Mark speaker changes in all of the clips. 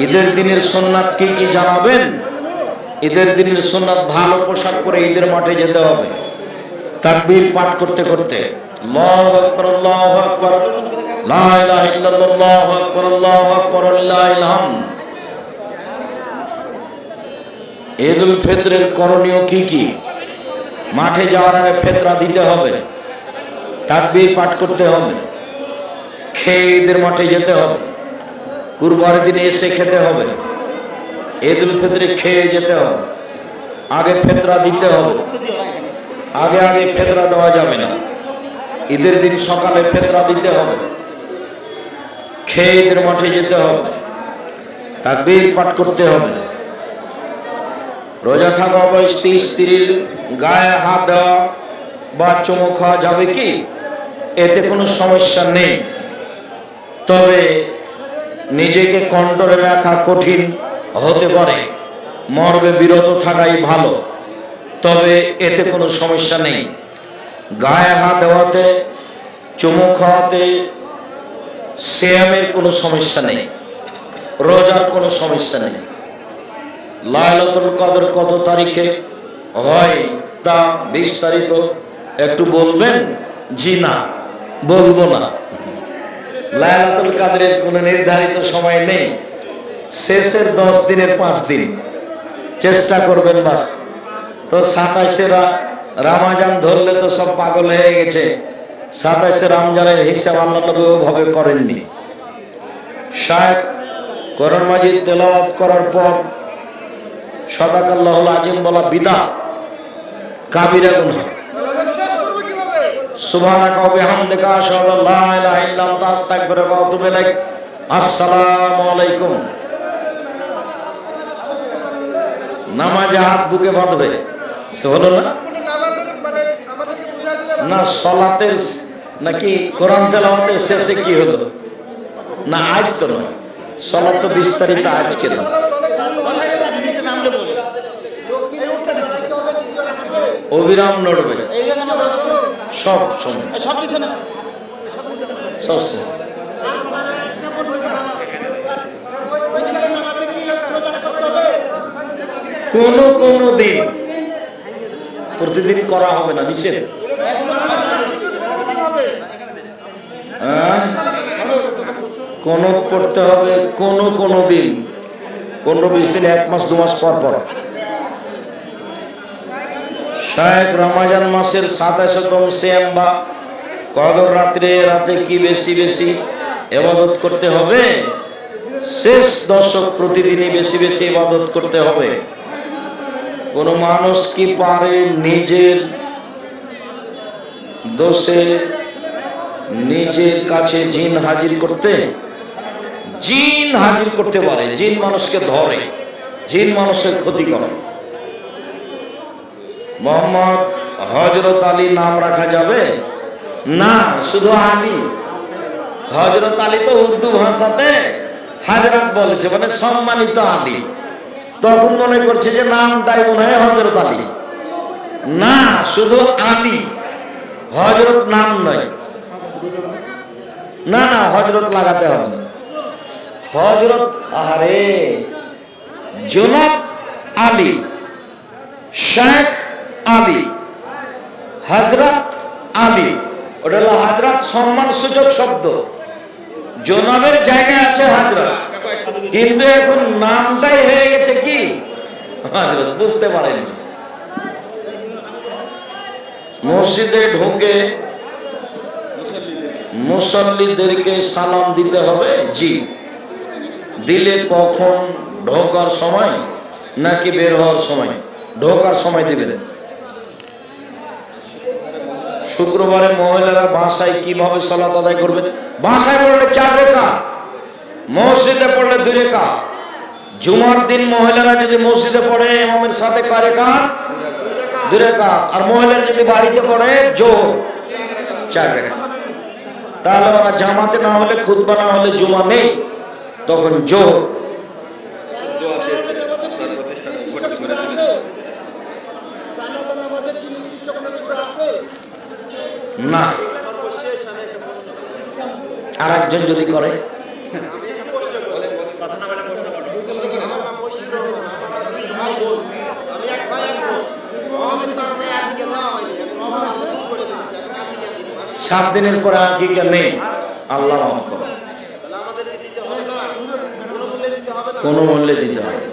Speaker 1: ঈদের দিনের সুন্নাত কি কি জানাবেন? ঈদের দিনের সুন্নাত ভালো পোশাক পরে ঈদের মাঠে যেতে হবে, তাকবীর পাঠ করতে করতে আল্লাহু আকবার আল্লাহু আকবার লা ইলাহা ইল্লাল্লাহ আল্লাহু আকবার আল্লাহু আকবার লিল্লাহিল হামদ। ঈদুল ফিতরের করণীয় কি কি? মাঠে যাওয়ার আগে ফিতরা দিতে হবে, তাকবীর পাঠ করতে হবে, খেয়ে ঈদের মাঠে যেতে হবে, কুরবানির দিনে এসে খেতে হবে, ঈদুল ফিতরে খেয়ে যেতে হবে, আগে ফিতরা দিতে হবে। আগে আগে ফিতরা দেওয়া যাবে না, ঈদের দিন সকালে ফিতরা দিতে হবে, খেয়ে ঈদের মাঠে যেতে হবে, তাকবীর পাঠ করতে হবে। রোজা থাকা অবস্থায় স্ত্রীর গায়ে হাত দেওয়া বা চুমু খাওয়া যাবে কি? এতে কোনো সমস্যা নেই, তবে নিজেকে কন্ট্রোলে রাখা কঠিন হতে পারে, মর্মে বিরত থাকাই ভালো, তবে এতে কোনো সমস্যা নেই। গায়ে হাত দেওয়াতে, চুমু খাওয়াতে সিয়ামের কোনো সমস্যা নেই, রোজার কোনো সমস্যা নেই। লাইলাতুল কদর কত তারিখে হয় তা বিস্তারিত একটু বলবেন? জি না, বলবো না। লাইলাতুল কদরের কোনো নির্ধারিত সময় নেই, শেষের 10 দিনের 5 দিন চেষ্টা করবেন বাস। তো 27শে রমজান ধরলে তো সব পাগল হয়ে গেছে, 27শে রমজানের হিসাব আল্লাহ নবী ওভাবে করেননি। শায়েখ কোরআন মাজিদ তেলাওয়াত করার পর সাদাকাল্লাহুল আজিম বলা বিদআত, কাবিরা গুনাহ। সুবহানাকা ওয়া বিহামদিকা আশহাদু আল্লা ইলাহা ইল্লা আনতা আস্তাগফিরুকা ওয়া আতুবু ইলাইক। আসসালামু আলাইকুম। নামাজে হাত বুকে বাঁধবে, সে হলো না? না সালাতের নাকি কোরআন তেলাওয়াতের শেষে কি হলো? না আজ তো নয়, সালাত তো বিস্তারিত আজকে না। অবিরাম নড়বে সব সময়, সব সময়। কোন দিন প্রতিদিন করা হবে না, নিষেধ। কোন পড়তে হবে কোন দিন, 15-20 দিন, 1 মাস 2 মাস পর পর। শায়েখ রমজান মাসের 27তম সিয়াম বা কদর রাতে কি বেশি বেশি ইবাদত করতে হবে? শেষ দশক প্রতিদিনই বেশি বেশি ইবাদত করতে হবে। কোন মানুষ কি পারে নিজের দোষে নিজের কাছে জিন হাজির করতে? জিন হাজির করতে পারে, জিন মানুষকে ধরে, জিন মানুষের ক্ষতি করে। মোহাম্মদ হযরত আলী নাম রাখা যাবে না, শুধু আলী। হযরত আলী তো উর্দু ভাষাতে হাজরাত বলেছে, মানে সম্মানিত আলী। তখন মনে করছে যে নামটাই মনে হয় হযরত আলী। না, শুধু আলী, হযরত নাম নয়। না না, হযরত লাগাতে হবে না। হযরত, আরে জনাব আলী, শেখ আলী, হযরত আলী, ওটা হলো হযরত সম্মান সূচক শব্দ। জনাবের জায়গায় আছে হযরত, কিন্তু এখন নামটাই হয়ে গেছে কি হযরত, বুঝতে পারেনি। মসজিদে ঢুকে মুসল্লিদেরকে সালাম দিতে হবে? জি। দিলে কখন? ঢোকার সময় নাকি বের হওয়ার সময়? ঢোকার সময় দিবেন। শুক্রবারে মহিলারা বাসায় কিভাবে সালাত আদায় করবেন? বাসায় পড়লে 4 রাকাত, মসজিদে পড়লে 2 রাকাত। জুমার দিন মহিলারা যদি মসজিদে পড়ে ইমামের সাথে কয় রাকাত? 2 রাকাত। আর মহিলারা যদি বাড়িতে পড়ে জোহর 4 রাকাত। তাহলে ওরা জামাতে না হলে, খুতবা না হলে জুমা নেই, তখন জোহর। না, আর একজন যদি করে সাত দিনের পরে আকিকা নেই, আল্লাহ মাফ করো, কোনো মূল্যে দিতে হবে।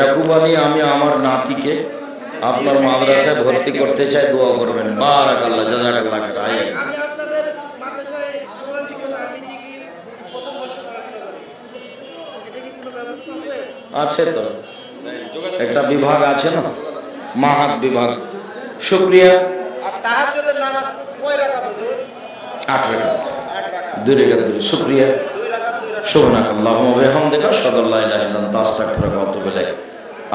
Speaker 1: একুবানি আমি আমার নাতিকে আপনার মাদ্রাসায় ভর্তি করতে চাই, দোয়া করবেন। বারাকাল্লাহ, জাযাকাল্লাহ খাইর। আছে তো, একটা বিভাগ আছে না, মাহাত বিভাগ। শুকরিয়া। 8 রাকাত, 2 রাকাত, শুকরিয়া। সুবহানাকাল্লাহুম্মা ওয়া বিহামদিকা আশহাদু আল্লা ইলাহা ইল্লা আনতা আস্তাগফিরুকা ওয়া আতুবু ইলাইক।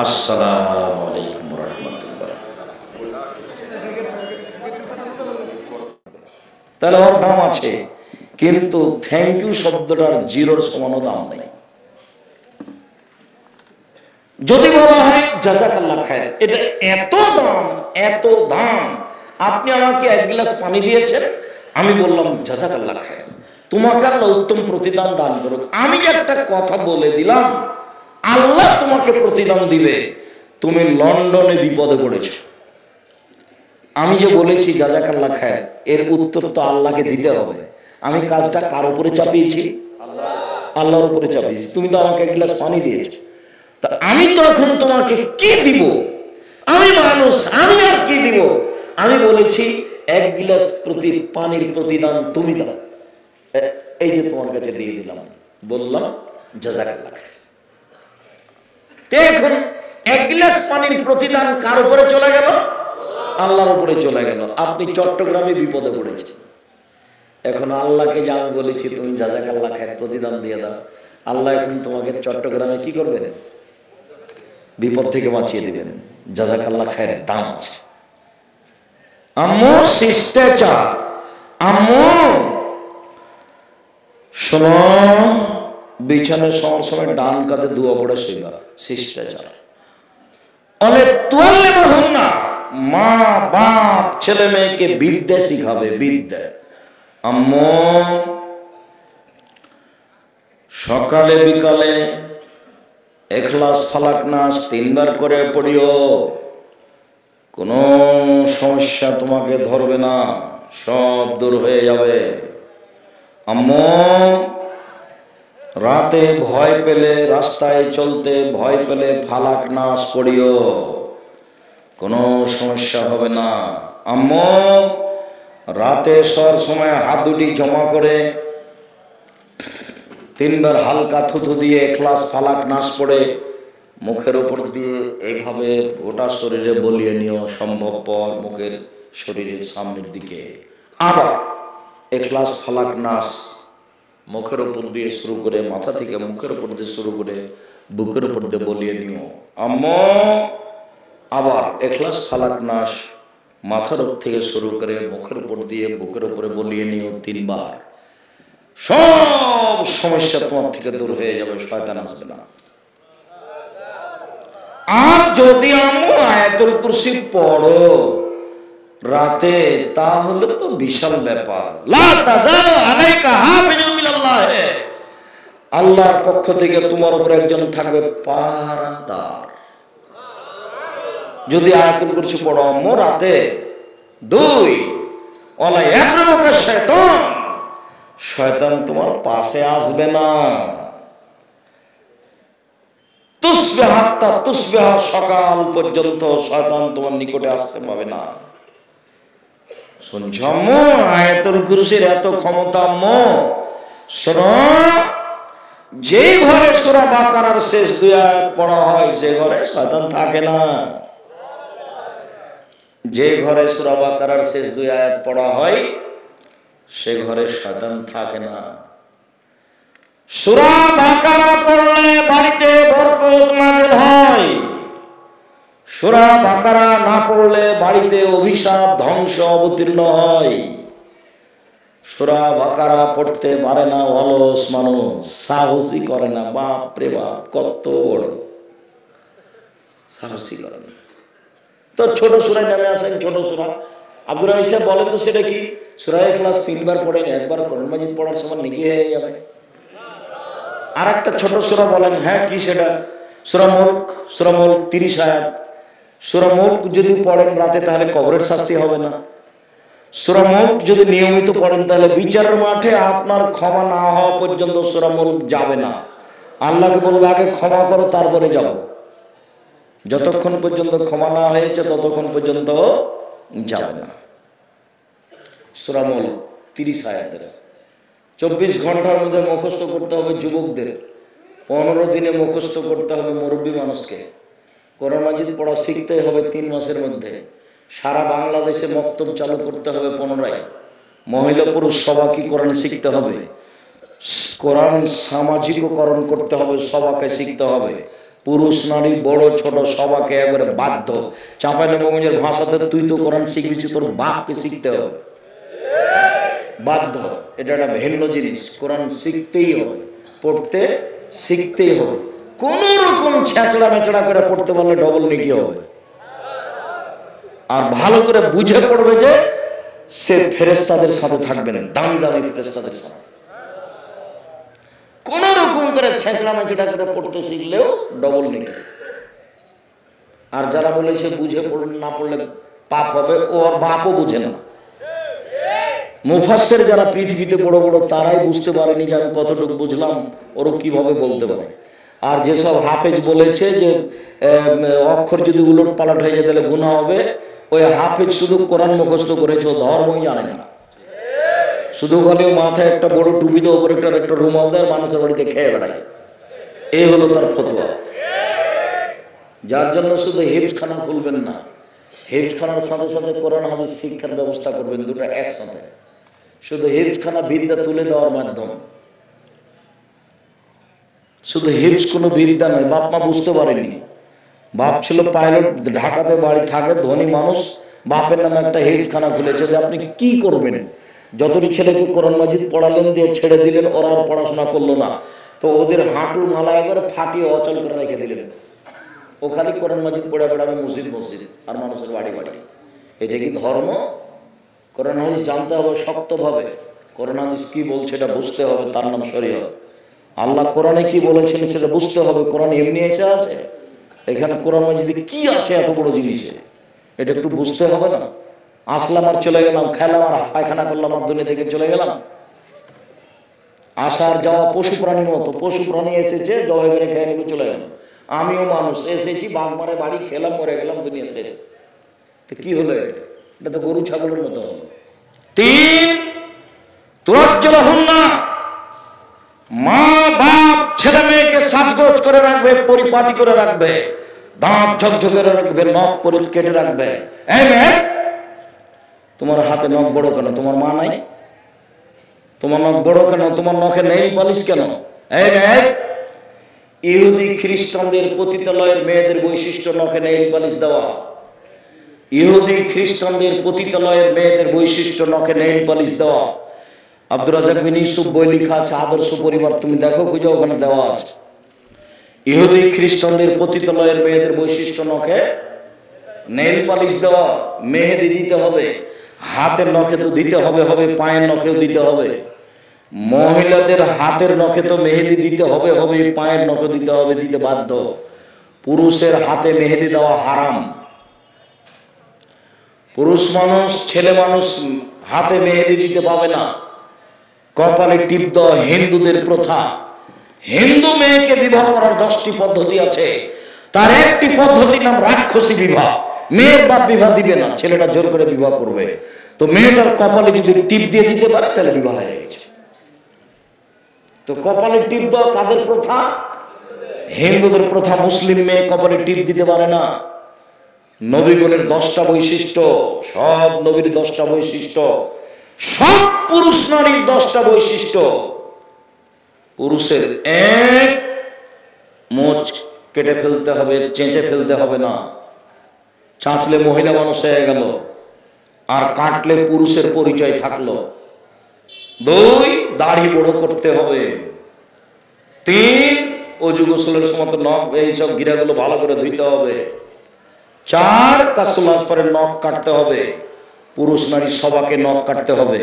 Speaker 1: আসসালামু আলাইকুম ওয়া রাহমাতুল্লাহ। তাহলে ওর দাম আছে, কিন্তু থ্যাংক ইউ শব্দটার জিরোর সমানও দাম নেই। যদি বলা হয় জাযাকাল্লাহ খায়র, এটা এত দাম, এত দাম। আপনি আমাকে 1 গ্লাস পানি দিয়েছেন, আমি বললাম জাযাকাল্লাহ খায়র, তোমাকে আল্লাহ উত্তম প্রতিদান দান করুক। আমি যে একটা কথা বলে দিলাম, আল্লাহ তোমাকে প্রতিদান দিবে। তুমি লন্ডনে বিপদে পড়েছো, আমি যে বলেছি জাযাকাল্লাহ খায়র, এর উত্তর তো আল্লাহকে দিতে হবে। আমি কাজটা কার উপরে চাপিয়েছি? আল্লাহর উপরে চাপিয়েছি। তুমি তো আমাকে 1 গ্লাস পানি দিয়েছো, তা আমি তখন তোমাকে কি দিব? আমি মানুষ, আমি আর কি দিব? আমি বলেছি 1 গ্লাস পানির প্রতিদান তুমি দাও, এই যে তোমার কাছে দিয়ে দিলাম, বললাম জাযাকাল্লাহ খায়র। এখন 1 গ্লাস পানির প্রতিদান কার উপরে চলে গেল? আল্লাহর উপরে চলে গেল। আপনি চট্টগ্রামে বিপদে পড়েছেন, এখন আল্লাহকে যে আমি বলেছি তুমি জাযাকাল্লাহ খায়র প্রতিদান দিয়ে দাও, আল্লাহ এখন তোমাকে চট্টগ্রামে কি করবেন? বিপদ থেকে বাঁচিয়ে দিবেন। জাযাকাল্লাহ খায়রের দাম আছে। আম্মু শিষ্টাচার, আম্মু শোনো, বিছানায় শোয়ার সময় ডান কাঁধে দোয়া পড়ে শুইবা, শিষ্টাচার। অনেক তোয়ালে বহু না, মা বাপ ছেলে মেয়েকে বিদ্যা শিখাবে, বিদ্যা। আম্মু সকালে বিকালে ইখলাস ফালাক নাস 3 বার করে পড়িও, কোনো সমস্যা তোমাকে ধরবে না, সব দূর হয়ে যাবে। আম্মু রাতে ভয় পেলে, রাস্তায় চলতে ভয় পেলে ফালাক নাস পড়িও, কোনো সমস্যা হবে না। আম্মু রাতে শোয়ার সময় হাত দুটি জমা করে 3 বার হালকা থুথু দিয়ে ইখলাস ফালাক নাস পড়ে মুখের উপর দিয়ে এইভাবে গোটা শরীরে বলিয়ে নিও, সম্ভবপর মুখের শরীরের সামনের দিকে। আবার ইখলাস ফালাক নাস মুখের উপর দিয়ে শুরু করে, মাথা থেকে মুখের উপর দিয়ে শুরু করে বুকের উপর দিয়ে বলিয়ে নিও। আম্মু আবার ইখলাস ফালাক নাস মাথার উপর থেকে শুরু করে মুখের উপর দিয়ে বুকের উপরে বলিয়ে নিও 3 বার। সব সমস্যা তোমার থেকে দূর হয়ে যাবে, শয়তান আসবে না। আর যদি আম্মু আয়াতুল কুরসি পড়ো রাতে, তাহলে তো বিশাল ব্যাপার। লা তাযালু আলাইকা হাফিজুম মিনাল্লাহ, আল্লাহর পক্ষ থেকে তোমার উপর একজন থাকবে পাহারাদার। যদি আয়াতুল কুরসি পড়ো আম্মু রাতে। 2 ওয়ালা ইয়াকরুকা শাইতান, শয়তান তোমার পাশে আসবে না। তুসবিহা, সকাল পর্যন্ত শয়তান তোমার নিকটে আসতে পাবে না। শুনছো আম্মু, আয়াতুল কুরসির এত ক্ষমতা আম্মু। শোনো, যে ঘরে সূরা বাকারার শেষ 2 আয়াত পড়া হয়, সে ঘরে শয়তান থাকে না। যে ঘরে সূরা বাকারার শেষ 2 আয়াত পড়া হয়, সে ঘরে শয়তান থাকে না। সূরা বাকারা পড়লে বাড়িতে বরকত নাযিল হয়, সূরা বাকারা না পড়লে বাড়িতে অভিশাপ, ধ্বংস অবতীর্ণ হয়। সূরা বাকারা পড়তে পারে না অলস মানুষ, সাহসী করে না। বাপ রে বাপ, কত বড় সাহসী করে না। তো ছোট সূরায় নামে আসেন, ছোট সূরা। আব্দুর রহিম সাহেব বলেন তো সেটা কি? সূরা ইখলাস 3 বার পড়েন, 1 বার কোরআন মাজিদ পড়ার সময় নেকি হয়ে যাবে। আর একটা ছোট সূরা বলেন, হ্যাঁ কি সেটা? সূরা মুলক, 30 আয়াত। সূরা মুলক যদি পড়েন রাতে তাহলে কবরের শাস্তি হবে না। সূরা মুলক যদি নিয়মিত পড়েন তাহলে বিচারের মাঠে আপনার ক্ষমা না হওয়া পর্যন্ত সূরা মুলক যাবে না। আল্লাহকে বলবে আগে ক্ষমা করো তারপরে যাও। যতক্ষণ পর্যন্ত ক্ষমা না হয়েছে ততক্ষণ পর্যন্ত যাবে না। সূরা মুলক 30 আয়াতের। 24 ঘন্টার মধ্যে মুখস্থ করতে হবে যুবকদের, 15 দিনে মুখস্থ করতে হবে মুরব্বী মানুষকে। কোরআন মাজিদ পড়া শিখতে হবে 3 মাসের মধ্যে। সারা বাংলাদেশে মক্তব চালু করতে হবে 15টায়। মহিলা পুরুষ সবাইকে কোরআন শিখতে হবে। কোরআন সামাজিককরণ করতে হবে, সবাইকে শিখতে হবে। পুরুষ নারী বড় ছোট সবাইকে একবারে বাধ্য। চাঁপাইনবাবগঞ্জের ভাষাতে তুই তো কোরআন শিখবি, তোর বাপকে শিখতে হবে, বাধ্য। এটা একটা ভিন্ন জিনিস। কোরআন শিখতেই হবে, পড়তে শিখতেই হবে। কোন রকম ছেঁচড়া মেচড়া করে পড়তে পারলে ডবল নেকি হবে। আর ভালো করে বুঝে পড়বে যে সে ফেরেশতাদের সাথে থাকবে না, দামি দামি ফেরেশতাদের সাথে। কোন রকম করে ছেঁচড়া মেচড়া করে পড়তে শিখলেও ডবল নেকি। আর যারা বলেছে বুঝে না পড়লে পাপ হবে, ওর বাপও বুঝে না। মুফাসসির যারা পৃথিবীতে বড় বড় তারাই বুঝতে পারেনি যে আমি কতটুকু বুঝলাম, ওরা কিভাবে বলতে পারে। আর যেসব হাফেজ বলেছে যে অক্ষর যদি উলট পালট হয়ে যায় তাহলে গুনাহ হবে, ওই হাফেজ শুধু কোরআন মুখস্থ করেছে, ও ধর্মই জানে না। শুধু বলে মাথায় একটা বড় টুপি দেওয়ার উপর একটা রুমাল দেয়, মানুষের বাড়িতে খেয়ে বেড়ায়। এই হলো তার ফতোয়া। যার জন্য শুধু হিফজখানা খুলবেন না, হিফজখানার সাথে সাথে কোরআন হাদিস শিক্ষার ব্যবস্থা করবেন, দুটো একসাথে। শুধু হিফজখানা বিদ্যা তুলে দেওয়ার মাধ্যম, শুধু হিফজ কোনো বিদ্যা নয়। বাপ মা বুঝতে পারেনি, বাপ ছিল পাইলট, ঢাকাতে বাড়ি থাকে, ধনী মানুষ, বাপের নামে একটা হিফজখানা খুলেছে। যে আপনি কি করবেন? যতটি ছেলেকে কোরআন মাজিদ পড়ালেন, দিয়ে ছেড়ে দিলেন, ওরা আর পড়াশোনা করলো না, তো ওদের হাঁটুর মালায় করে ফাটিয়ে অচল করে রেখে দিলেন। ও খালি কোরআন মাজিদ পড়ে বেড়াবে মসজিদ মসজিদ আর মানুষের বাড়ি বাড়ি। এটা কি ধর্ম? কোরআন হাদিস জানতে হবে শক্তভাবে। কোরআন হাদিস কি বলছে এটা বুঝতে হবে, তার নাম শরীয়ত। আল্লাহ কোরআনে কি বলেছেন সেটা বুঝতে হবে। কোরআন এমনি এসে আছে? এখানে কোরআন মাজিদে কি আছে এত বড় জিনিসে? এটা একটু বুঝতে হবে না? আসলাম আর চলে গেলাম, খেলাম আর পায়খানা করলাম আর দুনিয়া থেকে চলে গেলাম। আসার যাওয়া পশু প্রাণীর মতো। পশু প্রাণী এসেছে, জবাই করে খেয়ে নিয়ে চলে গেলাম। আমিও মানুষ, এসেছি, বাঘ মারে বাড়ি, খেলাম, মরে গেলাম, দুনিয়া শেষ। তো কি হলো? এটা তো গরু ছাগলের মতো হলো। 3 তুরাজ্জুলহুন্না, মা বাপ ছেলে মেয়েকে সাজগোজ করে রাখবে, পরিপাটি করে রাখবে, দাঁত ঝকঝক করে রাখবে, নখ কেটে রাখবে। এই মেয়ে, তোমার হাতে নখ বড় কেন? তোমার মা নাই? তোমার নখ বড় কেন? তোমার নখে নেই পালিশ কেন? এই মেয়ে, ইহুদি খ্রিস্টানদের পতিতালয়ের মেয়েদের বৈশিষ্ট্য নখে নেই পালিশ দেওয়া। ইহুদি খ্রিস্টানদের পতিতালয়ের মেয়েদের বৈশিষ্ট্য নখে নেই পালিশ দেওয়া। আব্দুর রাজ্জাক বিন ইউসুফ বই লেখা আছে, আদর্শ পরিবার, তুমি দেখো খুঁজে, ওখানে দেওয়া আছে। ইহুদি খ্রিস্টানদের পতিতালয়ের মেয়েদের বৈশিষ্ট্য নখে নেল পালিশ দেওয়া, মেহেদি দিতে হবে, হাতের নখে তো দিতে হবে, পায়ের নখেও দিতে হবে। মহিলাদের হাতের নখে তো মেহেদি দিতে হবে, পায়ের নখে দিতে হবে, দিতে বাধ্য। পুরুষের হাতে মেহেদি দেওয়া হারাম। পুরুষ মানুষ, ছেলে মানুষ হাতে মেহেদি দিতে পাবে না। কপালে টিপ দেওয়া হিন্দুদের প্রথা। হিন্দু মেয়েকে বিবাহ করার 10টি পদ্ধতি আছে, তার একটি পদ্ধতির নাম রাক্ষসী বিবাহ। মেয়ের বাপ বিবাহ দিবে না, ছেলেটা জোর করে বিবাহ করবে। তো মেয়েটার কপালে যদি টিপ দিয়ে দিতে পারে তাহলে বিবাহ হয়ে গেছে। তো কপালে টিপ দেওয়া কাদের প্রথা? হিন্দুদের প্রথা। মুসলিম মেয়ে কপালে টিপ দিতে পারে না। নবীগণের 10টা বৈশিষ্ট্য, সব নবীর 10টা বৈশিষ্ট্য, সব পুরুষ নারীর 10টা বৈশিষ্ট্য। পুরুষের এক, মোচ কেটে ফেলতে হবে, চেঁচে ফেলতে হবে না। চাঁচলে মহিলা মানুষ হয়ে গেল, আর কাটলে পুরুষের পরিচয় থাকলো। 2, দাড়ি বড় করতে হবে। 3, অজু গোসলের সময় নখ এইসব গিরাগুলো ভালো করে ধুইতে হবে। 4, কাসুলাজ পরে নখ কাটতে হবে। পুরুষ নারী সবাইকে নখ কাটতে হবে।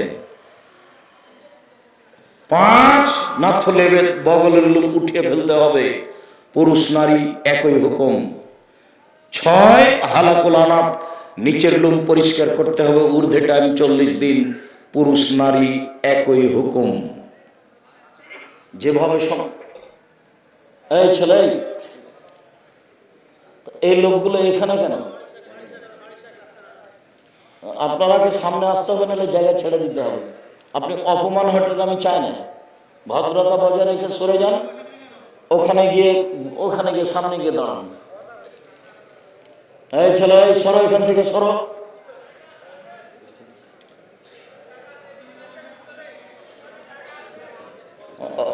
Speaker 1: 5 নাথলেবের বগলের লোম উঠিয়ে ফেলতে হবে, পুরুষ নারী একই হুকুম। 6 হালাকুল আনাব, নিচের লোম পরিষ্কার করতে হবে, ঊর্ধ্বে টাইম 40 দিন, পুরুষ নারী একই হুকুম। যেভাবে এই ছেলে, এই লোকগুলো এখানে কেন? আপনারা কি সামনে আসতে হবে, নাহলে জায়গা ছেড়ে দিতে হবে। আপনি অপমান হতে আমি চাই না, ভদ্রতা বজায় রেখে সরে যান, ওখানে গিয়ে সামনে গিয়ে দাঁড়ান। এই ছেলে, সরো এখান থেকে, সরো।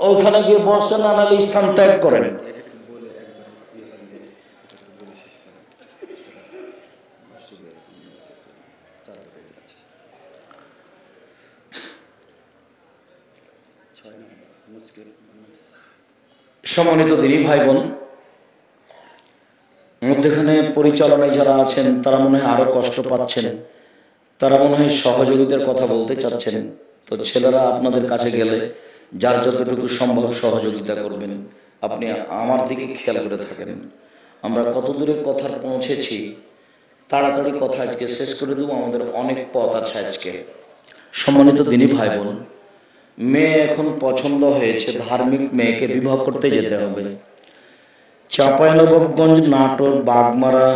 Speaker 1: ওখানে গিয়ে বসেন, না নাহলে স্থান ত্যাগ করেন। সম্মানিত দিনী ভাই বোন, মধ্যখানে পরিচালনায় যারা আছেন তারা মনে হয় আরো কষ্ট পাচ্ছেন, তারা মনে হয় সহযোগিতার কথা বলতে চাচ্ছেন। তো ছেলেরা আপনাদের কাছে গেলে যার যতটুকু সম্ভব সহযোগিতা করবেন। আপনি আমার দিকে খেয়াল করে থাকেন, আমরা কত দূরে কথা পৌঁছেছি। তাড়াতাড়ি কথা আজকে শেষ করে দেবো, আমাদের অনেক পথ আছে আজকে। সম্মানিত দিনী ভাই বোন, মেয়ে এখন পছন্দ হয়েছে, ধার্মিক মেয়েকে বিবাহ করতে যেতে হবে। চাঁপাইনবাবগঞ্জ, নাটোর, বাগমারা,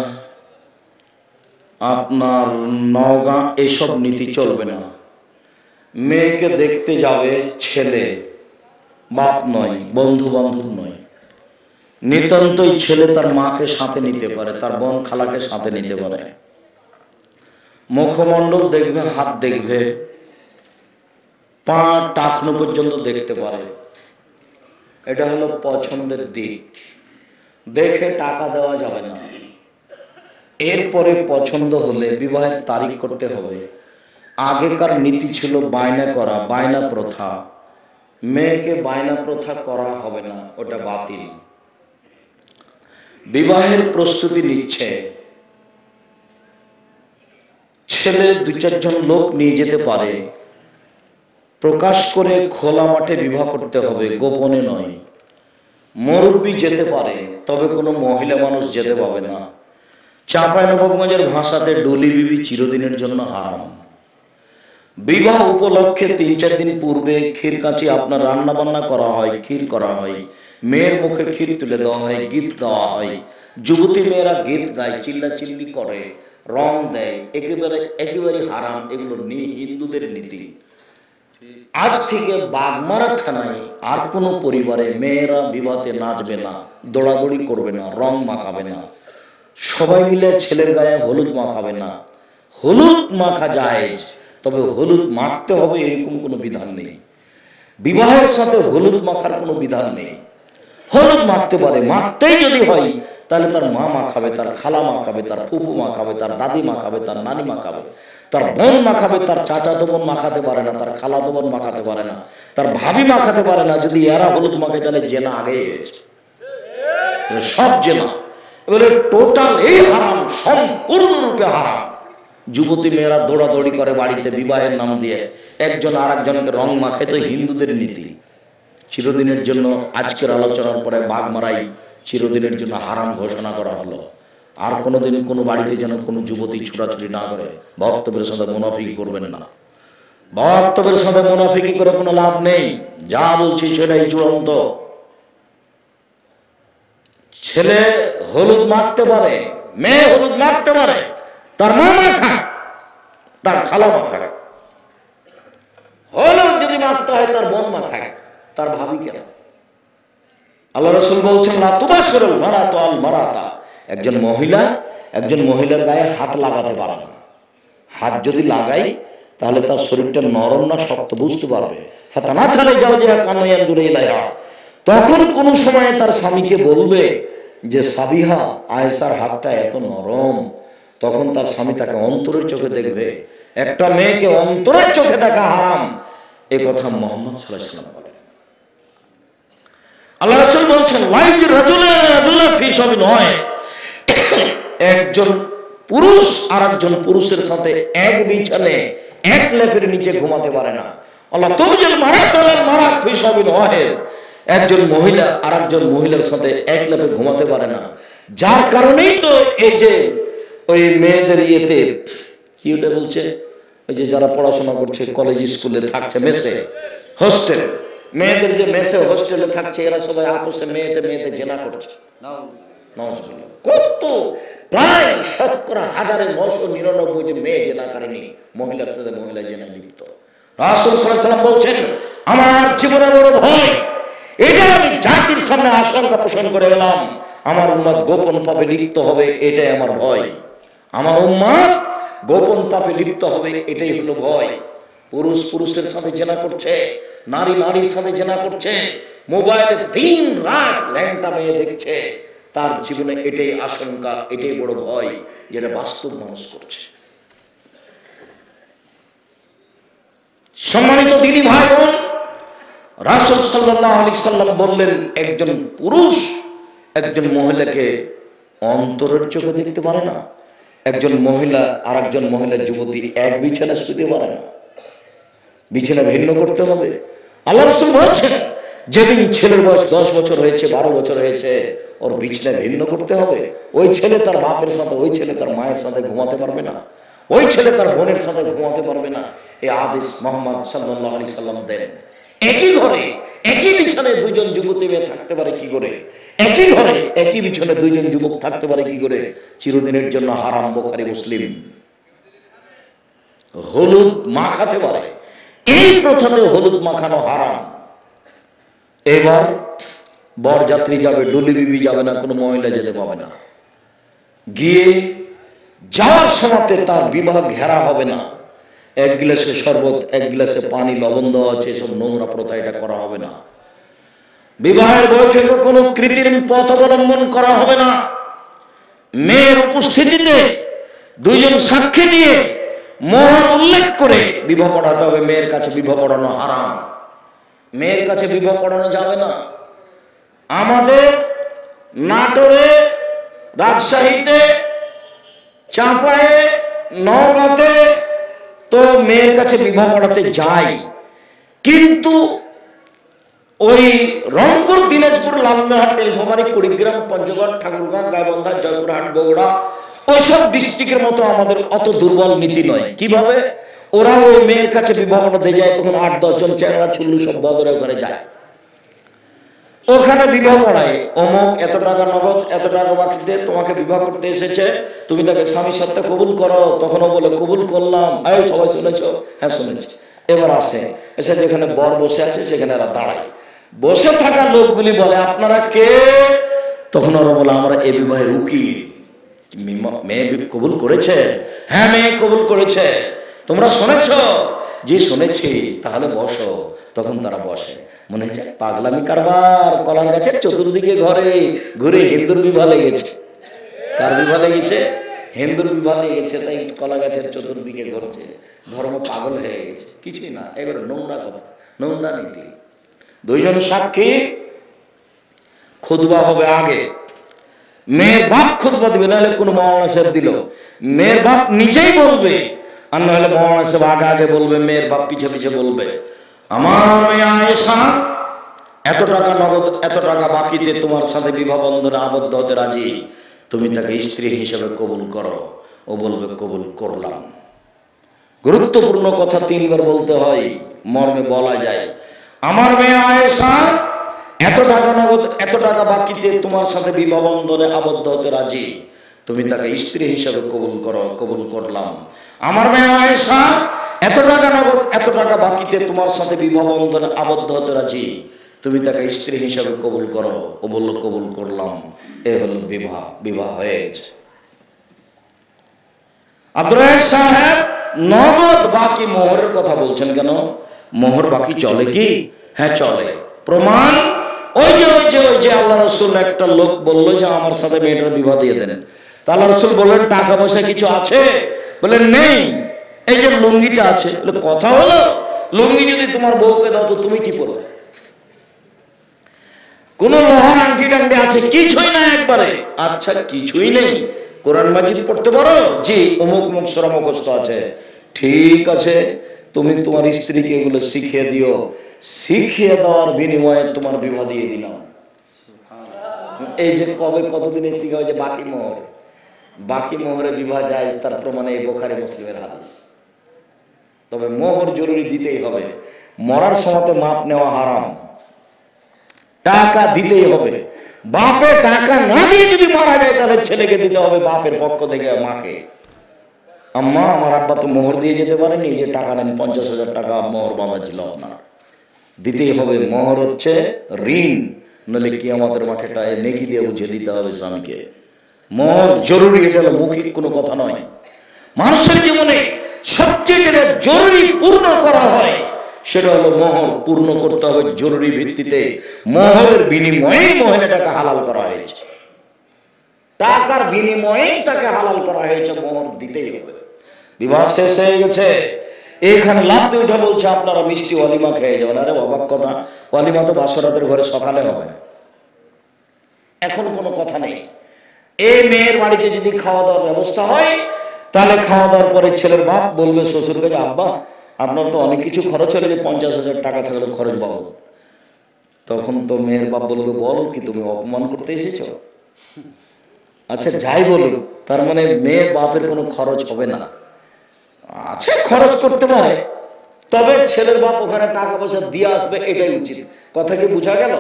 Speaker 1: আপনার নওগাঁ, এসব নীতি চলবে না। মেয়েকে দেখতে যাবে ছেলে, বাপ নয়, বন্ধু বান্ধব নয়। নিতান্তই ছেলে তার মাকে সাথে নিতে পারে, তার বোন খালাকে সাথে নিতে পারে। মুখমণ্ডল দেখবে, হাত দেখবে, পা টাকনো পর্যন্ত দেখতে পারে। এটা হলো পছন্দের দিক। দেখে টাকা দেওয়া যাবে না। এরপরে পছন্দ হলে বিবাহের তারিখ করতে হবে। আগেকার নীতি ছিল বায়না করা, বায়না প্রথা। মেয়েকে বায়না প্রথা করা হবে না, ওটা বাতিল। বিবাহের প্রস্তুতি নিচ্ছে ছেলে, 2-4 জন লোক নিয়ে যেতে পারে। প্রকাশ করে খোলা মাঠে বিবাহ করতে হবে, গোপনে নয়। মুরব্বি যেতে পারে, তবে কোনো মহিলা মানুষ যেতে পাবে না। চাঁপাইনবাবগঞ্জের ভাষাতে ডলি বিবি চিরদিনের জন্য হারাম। বিবাহ উপলক্ষে 3-4 দিন পূর্বে ক্ষীর কাঁচি আপনার রান্না বান্না করা হয়, ক্ষীর করা হয়, মেয়ের মুখে ক্ষীর তুলে দেওয়া হয়, গীত গাওয়া হয়। যুবতী মেয়েরা গীত গায়, চিল্লাচিল্লি করে, রং দেয়, একেবারে হারাম। এগুলো হিন্দুদের নীতি। আজ থেকে বাগমারা থানায় আর কোনো পরিবারে মেয়েরা বিবাহে নাচবে না, দৌড়াদৌড়ি করবে না, রং মাখাবে না, সবাই মিলে ছেলের গায়ে হলুদ মাখাবে না। হলুদ মাখা যায়, তবে হলুদ মাখতে হবে এরকম কোনো বিধান নেই। বিবাহের সাথে হলুদ মাখার কোনো বিধান নেই। হলুদ মাখতে পারে, মাখতেই যদি হয় তাহলে তার মা মাখাবে, তার খালা মাখাবে, তার ফুফু মাখাবে, তার দাদি মাখাবে, তার নানি মাখাবে, তার বোন মাখাবে। তার চাচাতো বোন মাখাতে পারে না, তার খালাতো বোন মাখাতে পারে না, তার ভাবি মাখাতে পারে না। যদি এরা হলুদ মাখে তাহলে জেনা আগে গেছে, সব জেনা। এবারে টোটাল এই হারাম, সম্পূর্ণরূপে হারাম। যুবতী মেয়েরা দৌড়াদৌড়ি করে বাড়িতে বিবাহের নাম দিয়ে, একজন আর একজনকে রং মাখায়, তো হিন্দুদের নীতি। চিরদিনের জন্য আজকের আলোচনার পরে বাগমারাই চিরদিনের জন্য হারাম ঘোষণা করা হলো। আর কোনোদিন কোনো বাড়িতে যেন কোনো যুবতী ছোটাছুটি না করে। বক্তব্যের সাথে মুনাফিকি করবেন না। বক্তব্যের সাথে মুনাফিকি করে কোনো লাভ নেই। যা বলছি সেটাই চূড়ান্ত। ছেলে হলুদ মাখতে পারে, মেয়ে হলুদ মাখতে পারে, তার মা মাখা, তার খালা মাখা। হলুদ যদি মাখতে হয় তার বোন মাখায়, তার ভাবি কেন? আল্লাহ রাসূল বলছেন, লা তুবাশশিরুল মারাতু আল মারাতা। একজন মহিলার গায়ে হাত লাগাতে পারে না। হাত যদি লাগাই তাহলে তার শরীরটা নরম না শক্ত বুঝতে পারবে। ফাতানাছালে জাওজিহা কানু ইয়ানজুরু ইলাইহা। তখন কোন সময়ে তার স্বামীকে বলবে যে সাবিহা, আয়েশার হাতটা এত নরম। তখন তার স্বামী তাকে অন্তরের চোখে দেখবে। একটা মেয়েকে অন্তরের চোখে দেখা হারাম, এ কথা মুহাম্মদ সাল্লাল্লাহু আলাইহি ওয়াসাল্লাম বলেন। আল্লাহ রাসূল বলছেন, ওয়াইজুর রাজুলা ফি সাবিল নয়। একজন পুরুষ আর একজন পুরুষের সাথে এক বিছানে এক লেপের নিচে ঘুমাতে পারে না। আল্লাহ তুবজিল মারাতাল মারাত ফি সাবিল ওয়াহিদ। একজন মহিলা আরেকজন মহিলার সাথে এক লেপে ঘুমাতে পারে না, যার কারণেই তো এই যে ওই মেয়েদের ইয়েতে কি ওটা বলছে, ওই যে যারা পড়াশোনা করছে কলেজ স্কুলে থাকছে মেসে হোস্টেল, মেয়েদের যে মেসে হোস্টেলে থাকছে এরা সবাই আপোষে মেয়েতে মেয়েতে জেনা করছে। কত প্রায় 999 যে মেয়ে জেনাকারিনী, মহিলার সাথে মহিলা জেনা লিপ্ত। রাসূল সাল্লাল্লাহু আলাইহি ওয়াসাল্লাম বলছেন আমার জীবনের বড় ভয় এটা, আমি জাতির সামনে আশঙ্কা পোষণ করে গেলাম আমার উম্মত গোপন পাপে লিপ্ত হবে, এটাই আমার ভয়। আমার উম্মত গোপন পাপে লিপ্ত হবে, এটাই হলো ভয়। পুরুষ পুরুষের সাথে জেনা করছে, নারী নারীর সাথে জেনা করছে, মোবাইলে দিন রাত ল্যাংটা মেয়ে দেখছে, তার জীবনে এটাই আশঙ্কা, এটাই বড় ভয়, যেটা বাস্তব মানুষ করছে। সম্মানিত দিদি ভাই বোন, রাসূল সাল্লাল্লাহু আলাইহি সাল্লাম বললেন একজন পুরুষ একজন মহিলাকে অন্তরের চোখে দেখতে পারে না, একজন মহিলা আর একজন মহিলা যুবতী এক বিছানায় শুতে পারে না, বিছানা ভিন্ন করতে হবে। আল্লাহ রাসূল বলেছেন যেদিন ছেলের বয়স 10 বছর হয়েছে 12 বছর হয়েছে ওর বিছানা ভিন্ন করতে হবে। ওই ছেলে তার বাপের সাথে, ওই ছেলে তার মায়ের সাথে ঘুমাতে পারবে না, ওই ছেলে তার বোনের সাথে ঘুমাতে পারবে না। এই আদেশ মুহাম্মদ সাল্লাল্লাহু আলাইহি সাল্লাম দেন। একই ঘরে একই বিছানায় দুইজন যুবতী মেয়ে থাকতে পারে কি করে? একই ঘরে একই বিছানায় দুইজন যুবক থাকতে পারে কি করে? চিরদিনের জন্য হারাম। বুখারী মুসলিম। হলুদ মাখাতে পারে, এই প্রথাতে হলুদ মাখানো হারাম। এবার বরযাত্রী যাবে, ডুলি বিবি যাবে না, কোনো মহিলা যেতে পাবে না। গিয়ে যাওয়ার সময়তে তার বিবাহ ঘেরা হবে না, এক গ্লাসে শরবত এক গ্লাসে পানি লবণ দেওয়া আছে, সব নোংরা প্রথা, এটা করা হবে না। বিবাহের বৈঠকে কোনো কৃত্রিম পথ অবলম্বন করা হবে না। মেয়ের উপস্থিতিতে দুইজন সাক্ষী দিয়ে মোহর উল্লেখ করে বিবাহ পড়াতে হবে। মেয়ের কাছে বিবাহ পড়ানো হারাম, মেয়ের কাছে বিবাহ পড়ানো যাবে না। আমাদের নাটোরে, রাজশাহীতে, চাঁপায়ে, নওগাঁতে তো মেয়ের কাছে বিবাহ পড়াতে যায়, কিন্তু ওই রংপুর, দিনাজপুর, লালমনিরহাট, নীলফামারী, কুড়িগ্রাম, পঞ্চগড়, ঠাকুরগাঁও, গাইবান্ধা, জয়পুরহাট, বগুড়া ওইসব ডিস্ট্রিক্টের মতো আমাদের অত দুর্বল নীতি নয়। কিভাবে ওরা ওই মেয়ের কাছে বিবাহ পড়াতে যায়, তখন 8-10 জন চ্যাংড়া ছুল্লু সব বদরে ওখানে যায়, ওখানে বিবাহ পড়ায়। অমুক এত টাকা নগদ, এত টাকা বাকিতে তোমাকে বিবাহ করতে এসেছে, তুমি তাকে স্বামীর সাথে কবুল করো। তখনও বলে কবুল করলাম। সবাই শুনেছো? হ্যাঁ শুনেছি। এবার আসে, এসে যেখানে বর বসে আছে সেখানে এরা দাঁড়ায়। বসে থাকা লোকগুলি বলে আপনারা কে? তখন ওরা বলে আমরা এ বিবাহের উকিল। মেয়ে কবুল করেছে? হ্যাঁ মেয়ে কবুল করেছে। তোমরা শুনেছ? জি শুনেছি। তাহলে বসো। তখন তারা বসে। মনে হচ্ছে পাগলামি কারবার, কলার গাছের চতুর্দিকে ঘরে ঘুরে হিন্দুর বিবাহ লেগেছে। কার বিবাহ লেগেছে? হিন্দুর বিবাহ লেগেছে, তাই কলা গাছের চতুর্দিকে ঘুরছে। ধর্ম পাগল হয়ে গেছে। কিছুই না, এবার নোংরা কথা, নোংরা নীতি। দুইজন সাক্ষী, খুতবা হবে আগে। মেয়ের বাপ খুতবা দিবে, নাহলে কোনো মাওলানা সাহেব দিল। মেয়ের বাপ নিজেই বলবে, আর নাহলে মাওলানা সাহেব আগে আগে বলবে, মেয়ের বাপ পিছে পিছে বলবে আমার মেয়ে আয়েশা এত টাকা নগদ, এত টাকা বাকিতে তোমার সাথে বিবাহ বন্ধনে আবদ্ধ হতে রাজি, তুমি তাকে স্ত্রী হিসেবে কবুল করো। ও বলবে কবুল করলাম। গুরুত্বপূর্ণ কথা 3 বার বলতে হয়, মর্মে বলা যায়। আমার মেয়ে আয়েশা এত টাকা নগদ, এত টাকা বাকিতে তোমার সাথে বিবাহ বন্ধনে আবদ্ধ হতে রাজি, তুমি তাকে স্ত্রী হিসেবে কবুল করো। কবুল করলাম। আমার মেয়ে আয়েশা এত টাকা নগদ, এত টাকা বাকিতে তোমার সাথে বিবাহ বন্ধনে আবদ্ধ হতে রাজি, তুমি তাকে স্ত্রী হিসেবে কবুল করো। ও বলল কবুল করলাম। এ হলো বিবাহ। বিবাহ হয়েছে। আব্দুর রাজ্জাক সাহেব নগদ বাকি মোহরের কথা বলছেন কেন? মোহর বাকি চলে কি? হ্যাঁ চলে। প্রমাণ ওই যে আল্লাহ রাসূল, একটা লোক বললো যে আমার সাথে মেয়েটার বিবাহ দিয়ে দেন। তা আল্লাহ রাসূল বললেন টাকা পয়সা কিছু আছে? বললেন নেই। এই যে লুঙ্গিটা আছে। কথা হলো, লুঙ্গি যদি তোমার বউকে দাও তো তুমি কি পরবে? কোন লোহার আংটি টাংটি আছে? কিছুই না একবারে। আচ্ছা কিছুই নেই, কোরআন মাজিদ পড়তে পারো? জি। অমুক অমুক সূরা মুখস্থ আছে। ঠিক আছে, তুমি তোমার স্ত্রীকে এগুলো শিখিয়ে দিও, শিখিয়ে দেওয়ার বিনিময়ে তোমার বিবাহ দিয়ে দিলাম। এই যে কবে কতদিনে শিখা হয়েছে বাকি মোহর, বাকি মোহরে বিবাহ জায়েজ, তার প্রমাণে এই বুখারী মুসলিমের হাদিস। তবে মোহর জরুরি দিতেই হবে, মরার সময়তে মাপ নেওয়া হারাম, টাকা দিতেই হবে। বাপে টাকা না দিয়ে যদি মারা যায় তাহলে ছেলেকে দিতে হবে বাপের পক্ষ থেকে মাকে। আম্মা আমার আব্বা তো মোহর দিয়ে যেতে পারেনি, যে টাকা নেন 50,000 টাকা মোহর বাঁধা ছিল আপনার, দিতেই হবে। মোহর হচ্ছে ঋণ, নইলে কিয়ামতের মাঠে নেকি দিয়ে বুঝিয়ে দিতে হবে স্বামীকে। মোহর জরুরি, এটা হলো মৌখিক কোনো কথা নয়। মানুষের জীবনে সবচেয়ে যেটা জরুরি পূর্ণ করা হয় সেটা হলো মোহর পূর্ণ করতে হবে জরুরি ভিত্তিতে। মোহরের বিনিময়ে মহিলাটাকে হালাল করা হয়েছে, টাকার বিনিময়ে তাকে হালাল করা হয়েছে, মোহর দিতেই হবে। বিবাহ শেষ হয়ে গেছে, এখানে লাভ দিয়ে উঠে বলছে আপনারা মিষ্টি ওয়ালিমা খেয়ে যাবেন। আরে অবাক কথা, ওয়ালিমা তো বাসরাতের ঘরে সকালে হবে, এখন কোনো কথা নেই। এই মেয়ের বাড়িতে যদি খাওয়া দাওয়ার ব্যবস্থা হয় তাহলে খাওয়া দাওয়ার পরে ছেলের বাপ বলবে শ্বশুরকে যে আব্বা আপনার তো অনেক কিছু খরচ হলে, যে 50,000 টাকা থাকলে খরচ বাবদ। তখন তো মেয়ের বাপ বলবে বলো কি তুমি অপমান করতে এসেছো? আচ্ছা যাই বলুন, তার মানে মেয়ের বাপের কোনো খরচ হবে না। আচ্ছা খরচ করতে পারে, তবে ছেলের বাপ ওখানে টাকা পয়সা দিয়ে আসবে, এটাই উচিত। কথা কি বোঝা গেল?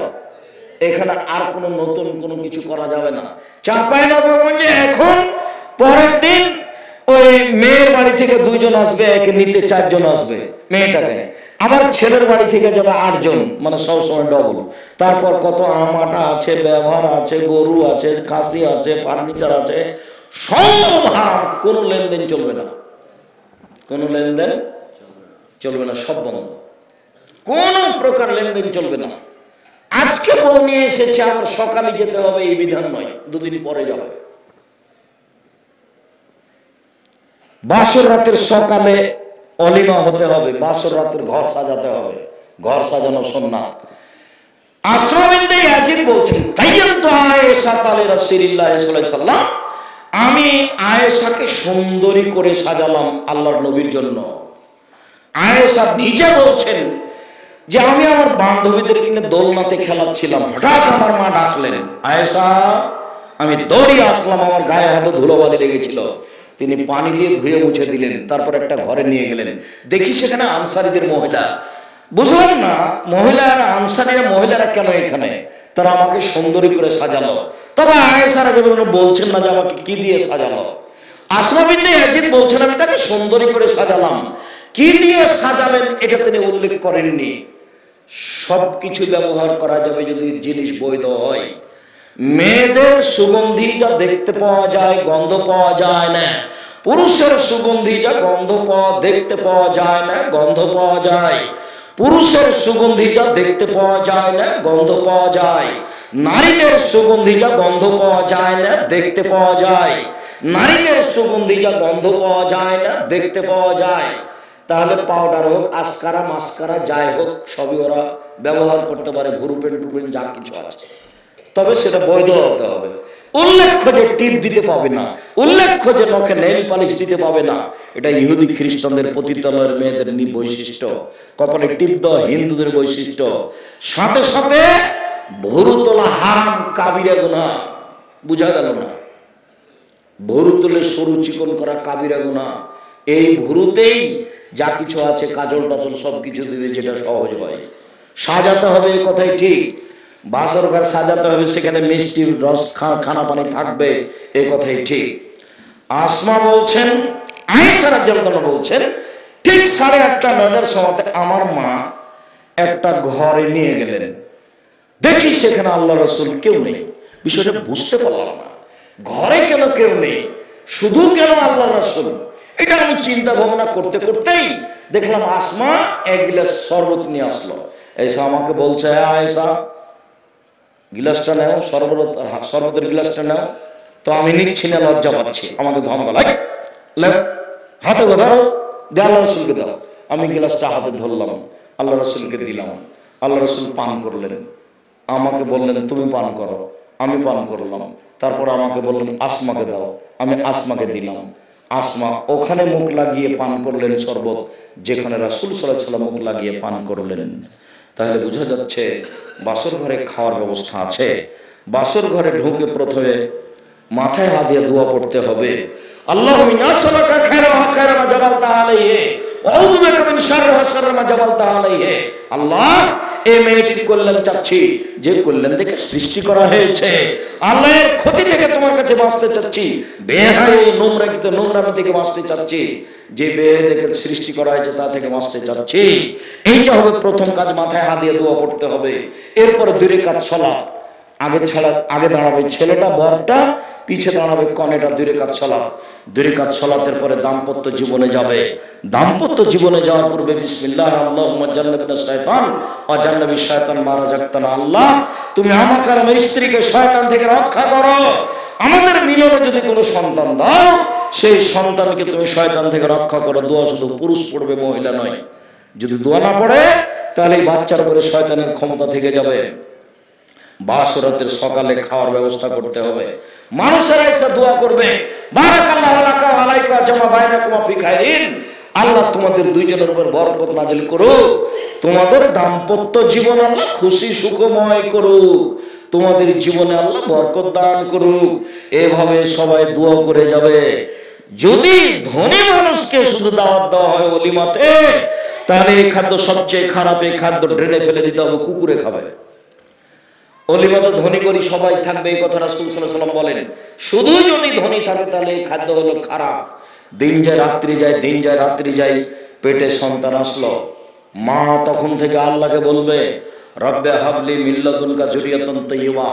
Speaker 1: এখানে আর কোনো নতুন কোনো কিছু করা যাবে না। চাঁপাইনবাবগঞ্জে এখন পরের দিন ওই মেয়ের বাড়ি থেকে 2 জন আসবে, একে নিতে 4 জন আসবে মেয়েটাকে, আবার ছেলের বাড়ি থেকে যাবে 8 জন, মানে সবসময় ডবল। তারপর কত আমাটা আছে, ব্যবহার আছে, গরু আছে, খাসি আছে, ফার্নিচার আছে, সব হারাম। কোনো লেনদেন চলবে না, কোনো লেনদেন চলবে না, সব বন্ধ, কোন প্রকার লেনদেন চলবে না। আজকে বউ নিয়ে এসেছে আবার সকালে যেতে হবে এই বিধান নয়, 2 দিন পরে যাবে। বাসর রাতের সকালে অলিমা হতে হবে, বাসর রাতের ঘর সাজাতে হবে, ঘর সাজানো সুন্নাত। আশরাফ বিনতে ইয়াজিদ বলছেন কাইয়ামতু আয়েশা তালে রাসূলুল্লাহ সাল্লাল্লাহু আলাইহি ওয়াসাল্লাম, আমি আয়েশাকে সুন্দরী করে সাজালাম আল্লাহর নবীর জন্য। আয়েশা নিজে বলছেন যে আমি আমার বান্ধবীদের কিনে দোলনাতে খেলাচ্ছিলাম, হঠাৎ আমার মা ডাকলেন আয়েশা, আমি দৌড়িয়ে আসলাম, আমার গায়ে হাতে ধুলোবালি লেগেছিল, তিনি পানি দিয়ে ধুয়ে মুছে দিলেন, তারপর একটা ঘরে নিয়ে গেলেন। দেখি সেখানে আনসারীদের মহিলা, বুঝলাম না মহিলারা আনসারীরা মহিলারা কেন এখানে, তারা আমাকে সুন্দরী করে সাজালো। তবে আয়েশা রাদিয়াল্লাহু বলছেন না যে আমাকে কি দিয়ে সাজালো। আশরাফ বিনতে ইয়াজিদ বলছেন আমি তাকে সুন্দরী করে সাজালাম, কি দিয়ে সাজালেন এটা তিনি উল্লেখ করেননি। সবকিছু ব্যবহার করা যাবে যদি জিনিস বৈধ হয়। মেয়েদের সুগন্ধি যা দেখতে পাওয়া যায়, গন্ধ পাওয়া যায় না। পুরুষের সুগন্ধি যা গন্ধ দেখতে পাওয়া যায় না, গন্ধ পাওয়া যায়। পুরুষের সুগন্ধি যা দেখতে পাওয়া যায় না, গন্ধ পাওয়া যায়। নারীদের সুগন্ধি যা গন্ধ পাওয়া যায় না, দেখতে পাওয়া যায়। নারীদের সুগন্ধি যা গন্ধ পাওয়া যায় না, দেখতে পাওয়া যায়। তাহলে পাউডার হোক, আসকারা, মাস্কারা, যাই হোক, সবই ওরা ব্যবহার করতে পারে, ভুরুপেন টুপেন যা কিছু আছে, তবে সেটা বৈধ হতে হবে। উল্লেখ্য যে টিপ দিতে পাবে না, উল্লেখ্য যে নখে নেইল পালিশ দিতে পাবে না, এটা ইহুদি খ্রিস্টানদের পতিতালয়ের মেয়েদের বৈশিষ্ট্য। কপালে টিপ দেওয়া হিন্দুদের বৈশিষ্ট্য। সাথে সাথে ভুরু তোলা হারাম, কাবিরা গুনাহ। বুঝা গেল না? ভুরু তুলে সরু চিকন করা কাবিরা গুনাহ। এই ভুরুতেই যা কিছু আছে, কাজল টাজল সবকিছু দিলে যেটা সহজ হয়। সাজাতে হবে, এই কথাই ঠিক। বাসর ঘর সাজাতে হবে, সেখানে মিষ্টি রস খানা পানি থাকবে, এই কথাই ঠিক। আসমা বলছেন, আয়েশা রাদিয়াল্লাহু বলছেন, ঠিক 8:30-9টার সময় আমার মা একটা ঘরে নিয়ে গেলেন। দেখি সেখানে আল্লাহ রাসূল কেউ নেই। বিষয়টা বুঝতে পারলাম না, ঘরে কেন কেউ নেই, শুধু কেন আল্লাহ রাসূল। এটা আমি চিন্তা ভাবনা করতে করতেই দেখলাম আসমা 1 গ্লাস শরবত নিয়ে আসলো। এসে আমাকে বলছে, আয়েশা গিলাসটা নাও, শরবতের গিলাসটা নাও। তো আমি নিচ্ছি না, লজ্জা পাচ্ছি। আমাকে ধমকা হাতে ধরো, দে আল্লাহ রাসূলকে দাও। আমি গিলাসটা হাতে ধরলাম, আল্লাহ রাসূলকে দিলাম। আল্লাহ রাসূল পান করলেন, আমাকে বললেন তুমি পান করো। আমি পান করলাম। তারপর আমাকে বললেন আসমাকে দাও, আমি আসমাকে দিলাম। আসমা ওখানে মুখ লাগিয়ে পান করলেন শরবত, যেখানে রাসূল সাল্লাল্লাহু আলাইহি ওয়াসাল্লাম মুখ লাগিয়ে পান করলেন। তাহলে বোঝা যাচ্ছে বাসর ঘরে খাওয়ার ব্যবস্থা আছে। বাসর ঘরে ঢুকে প্রথমে মাথায় হাত দিয়ে দোয়া পড়তে হবে, আল্লাহুম্মা ইন্নী আসআলুকা খায়রা মা জাবালতা আলাইহি ওয়া আউযু বিকা মিন শাররি মা জাবালতা আলাইহি। আল্লাহ, এই মেয়েটির কল্যাণ চাচ্ছি, যে কল্যাণ থেকে সৃষ্টি করা হয়েছে। আল্লাহর ক্ষতি থেকে তোমার কাছে বাঁচতে চাচ্ছি, বেহায়া নোংরাকিত নোংরামি থেকে বাঁচতে চাচ্ছি, যে বেহে থেকে সৃষ্টি করা হয়েছে তা থেকে বাঁচতে চাচ্ছি। এইটা হবে প্রথম কাজ, মাথায় হাত দিয়ে দোয়া পড়তে হবে। এরপর দুই রাকাত সালাত, আগে দাঁড়াবে ছেলেটা বরটা, পিছে দাঁড়াবে কনেটা, দুই রাকাত সালাত। দুই রাকাত সালাতের পরে দাম্পত্য জীবনে যাবে। দাম্পত্য জীবনে যাওয়ার পূর্বে বিসমিল্লাহ আল্লাহুম্মা জান্নিবনা শাইতান ওয়া জান্নিবিশ শাইতান মা রাযাকতানা। আল্লাহ, তুমি আমাকে আর আমার স্ত্রীকে শয়তান থেকে রক্ষা করো। আমাদের মিলনে যদি কোনো সন্তান দাও, সেই সন্তানকে তুমি শয়তান থেকে রক্ষা করো। দোয়া শুধু পুরুষ পড়বে, মহিলা নয়। যদি দোয়া না পড়ে তাহলে এই বাচ্চার উপরে শয়তানের ক্ষমতা থেকে যাবে। বাসরাতের সকালে খাওয়ার ব্যবস্থা করতে হবে। মানুষেরা এসে দোয়া করবে, বারাকাল্লাহু লাকা ওয়া আলাইকা জামা বাইনাকুমা ফি খাইরিন। আল্লাহ তোমাদের দুইজনের উপর বরকত নাজিল করুক, তোমাদের দাম্পত্য জীবন আল্লাহ খুশি সুখময় করুক, তোমাদের জীবনে আল্লাহ বরকত দান করুক। এভাবে সবাই দোয়া করে যাবে। যদি ধনী মানুষকে শুধু দাওয়াত দেওয়া হয় ওলিমাতে, তাহলে এই খাদ্য সবচেয়ে খারাপ, এই খাদ্য ড্রেনে ফেলে দিতে হবে, কুকুরে খাবে। অলিমাতে ধনী করি সবাই থাকবে, এই কথা রাসূল সাল্লাল্লাহু আলাইহি ওয়াসাল্লাম বলেন। শুধু যদি ধনী থাকে তাহলে এই খাদ্য হলো খারাপ। দিন যায় রাত্রি যায়, দিন যায় রাত্রি যায়, পেটে সন্তান আসলো, মা তখন থেকে আল্লাহকে বলবে, রব্বে হাবলি মিন লাদুনকা যুরিয়াতান তাইয়্যিবা,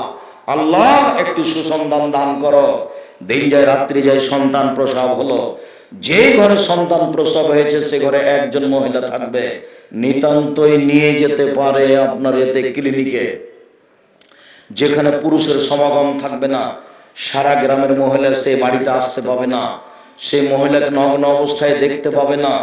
Speaker 1: আল্লাহ একটু সুসন্তান দান করো। দিন যায় রাত্রি যায়, সন্তান প্রসব হলো। যে ঘরে সন্তান প্রসব হয়েছে সে ঘরে একজন মহিলা থাকবে, নিতান্তই নিয়ে যেতে পারে আপনার এতে ক্লিনিকে, যেখানে পুরুষের সমাগম থাকবে না। সারা গ্রামের মহিলা সে বাড়িতে আসতে পাবে না, সে মহিলাকে নগ্ন অবস্থায় দেখতে পাবে না।